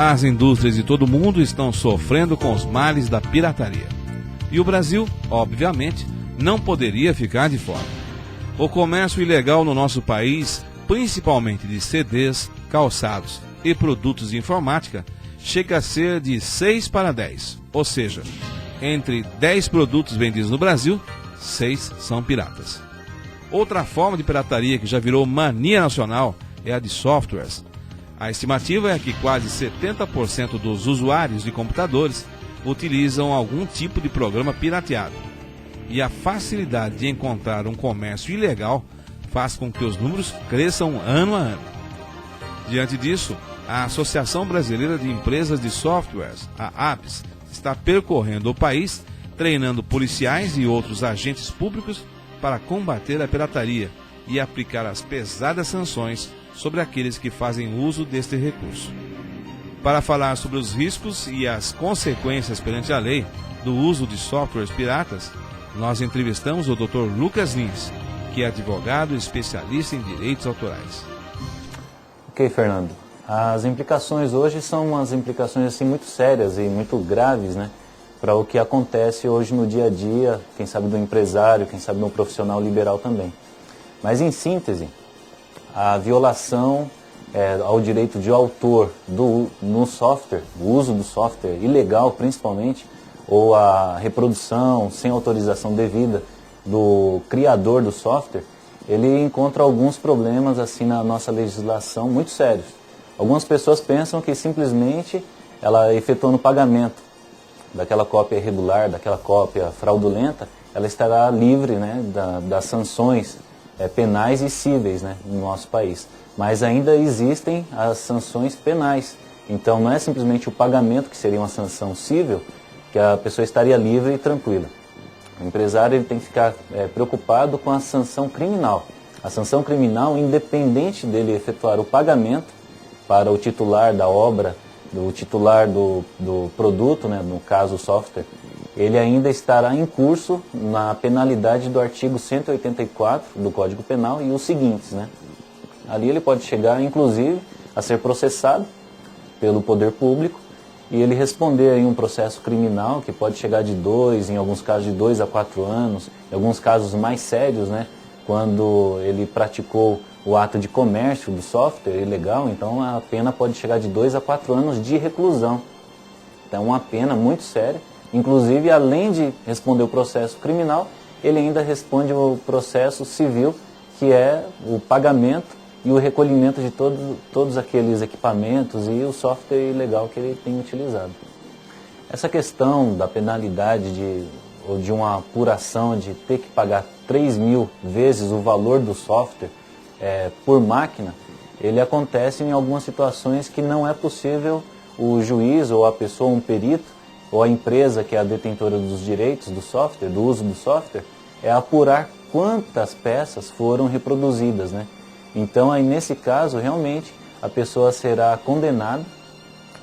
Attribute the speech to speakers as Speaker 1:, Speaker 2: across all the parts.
Speaker 1: As indústrias de todo o mundo estão sofrendo com os males da pirataria. E o Brasil, obviamente, não poderia ficar de fora. O comércio ilegal no nosso país, principalmente de CDs, calçados e produtos de informática, chega a ser de 6 para 10, ou seja, entre 10 produtos vendidos no Brasil, 6 são piratas. Outra forma de pirataria que já virou mania nacional é a de softwares. A estimativa é que quase 70% dos usuários de computadores utilizam algum tipo de programa pirateado. E a facilidade de encontrar um comércio ilegal faz com que os números cresçam ano a ano. Diante disso, a Associação Brasileira de Empresas de Softwares, a ABS, está percorrendo o país, treinando policiais e outros agentes públicos para combater a pirataria e aplicar as pesadas sanções sobre aqueles que fazem uso deste recurso. Para falar sobre os riscos e as consequências perante a lei do uso de softwares piratas, nós entrevistamos o Dr. Lucas Lins, que é advogado e especialista em direitos autorais.
Speaker 2: Ok, Fernando. As implicações hoje são umas implicações assim, muito sérias e muito graves, né, para o que acontece hoje no dia a dia, quem sabe do empresário, quem sabe do profissional liberal também. Mas, em síntese, a violação ao direito de autor no software, o uso do software ilegal principalmente, ou a reprodução sem autorização devida do criador do software, ele encontra alguns problemas assim na nossa legislação muito sérios. Algumas pessoas pensam que simplesmente ela efetuando o pagamento daquela cópia irregular, daquela cópia fraudulenta, ela estará livre, né, das sanções penais e cíveis, né, no nosso país. Mas ainda existem as sanções penais. Então não é simplesmente o pagamento que seria uma sanção cível que a pessoa estaria livre e tranquila. O empresário ele tem que ficar preocupado com a sanção criminal. A sanção criminal, independente dele efetuar o pagamento para o titular da obra, do titular do produto, né, no caso o software, ele ainda estará em curso na penalidade do artigo 184 do Código Penal e os seguintes, né? Ali ele pode chegar, inclusive, a ser processado pelo poder público e ele responder aí um processo criminal que pode chegar de 2, em alguns casos de 2 a 4 anos, em alguns casos mais sérios, né? Quando ele praticou o ato de comércio do software ilegal, então a pena pode chegar de 2 a 4 anos de reclusão. Então é uma pena muito séria. Inclusive, além de responder o processo criminal, ele ainda responde o processo civil, que é o pagamento e o recolhimento de todos aqueles equipamentos e o software ilegal que ele tem utilizado. Essa questão da penalidade ou de uma apuração de ter que pagar 3.000 vezes o valor do software por máquina, ele acontece em algumas situações que não é possível o juiz ou a pessoa, um perito, ou a empresa que é a detentora dos direitos do software, do uso do software, apurar quantas peças foram reproduzidas, né? Então, aí, nesse caso, realmente, a pessoa será condenada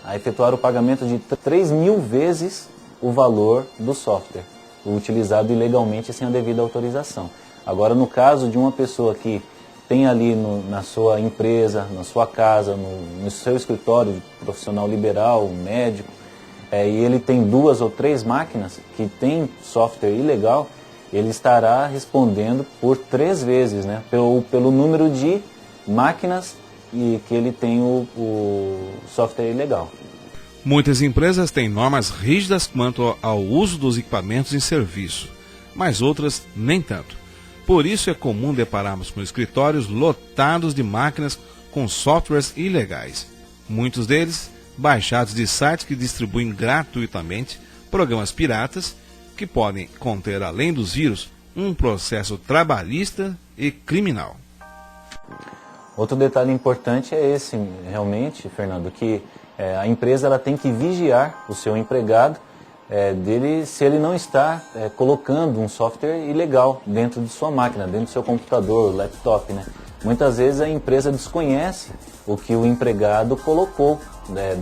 Speaker 2: a efetuar o pagamento de 3.000 vezes o valor do software, utilizado ilegalmente sem a devida autorização. Agora, no caso de uma pessoa que tem ali na sua empresa, na sua casa, no seu escritório profissional liberal, médico, e ele tem 2 ou 3 máquinas que tem software ilegal, ele estará respondendo por 3 vezes, né, pelo número de máquinas que ele tem o software ilegal.
Speaker 1: Muitas empresas têm normas rígidas quanto ao uso dos equipamentos em serviço, mas outras nem tanto. Por isso é comum depararmos com escritórios lotados de máquinas com softwares ilegais. Muitos deles baixados de sites que distribuem gratuitamente programas piratas que podem conter, além dos vírus, um processo trabalhista e criminal.
Speaker 2: Outro detalhe importante é esse, realmente, Fernando, que a empresa ela tem que vigiar o seu empregado se ele não está colocando um software ilegal dentro de sua máquina, dentro do seu computador, laptop, né? Muitas vezes a empresa desconhece o que o empregado colocou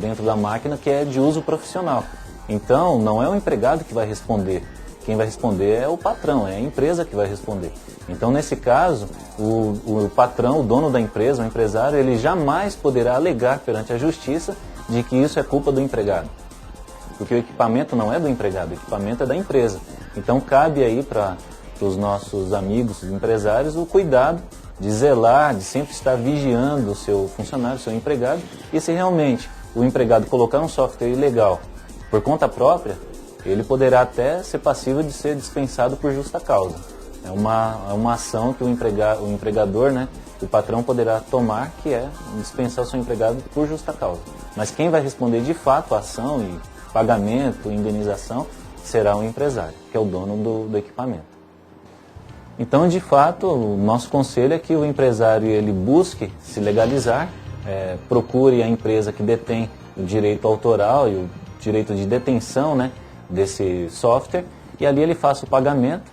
Speaker 2: dentro da máquina, que é de uso profissional. Então, não é o empregado que vai responder. Quem vai responder é o patrão, é a empresa que vai responder. Então, nesse caso, o patrão, o dono da empresa, o empresário, ele jamais poderá alegar perante a justiça de que isso é culpa do empregado. Porque o equipamento não é do empregado, o equipamento é da empresa. Então cabe aí para os nossos amigos empresários o cuidado de zelar, de sempre estar vigiando o seu funcionário, o seu empregado. E se realmente o empregado colocar um software ilegal por conta própria, ele poderá até ser passível de ser dispensado por justa causa. É uma ação que o empregador, né, o patrão poderá tomar, que é dispensar o seu empregado por justa causa. Mas quem vai responder de fato a ação e pagamento, indenização, será o empresário, que é o dono do equipamento. Então, de fato, o nosso conselho é que o empresário ele busque se legalizar, procure a empresa que detém o direito autoral e o direito de detenção, né, desse software, e ali ele faça o pagamento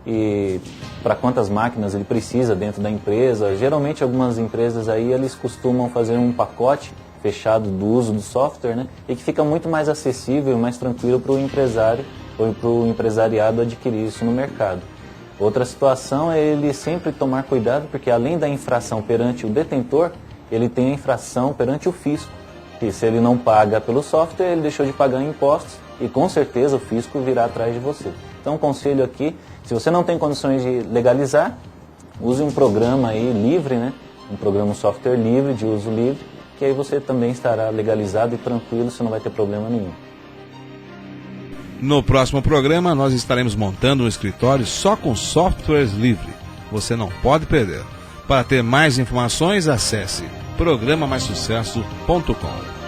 Speaker 2: e para quantas máquinas ele precisa dentro da empresa. Geralmente algumas empresas aí eles costumam fazer um pacote fechado do uso do software, né, e que fica muito mais acessível e mais tranquilo para o empresário ou para o empresariado adquirir isso no mercado. Outra situação é ele sempre tomar cuidado, porque além da infração perante o detentor, ele tem a infração perante o fisco, que se ele não paga pelo software, ele deixou de pagar impostos e com certeza o fisco virá atrás de você. Então o conselho aqui, se você não tem condições de legalizar, use um programa aí livre, né? Um software livre, de uso livre, que aí você também estará legalizado e tranquilo, você não vai ter problema nenhum.
Speaker 1: No próximo programa, nós estaremos montando um escritório só com softwares livres. Você não pode perder. Para ter mais informações, acesse programamaissucesso.com.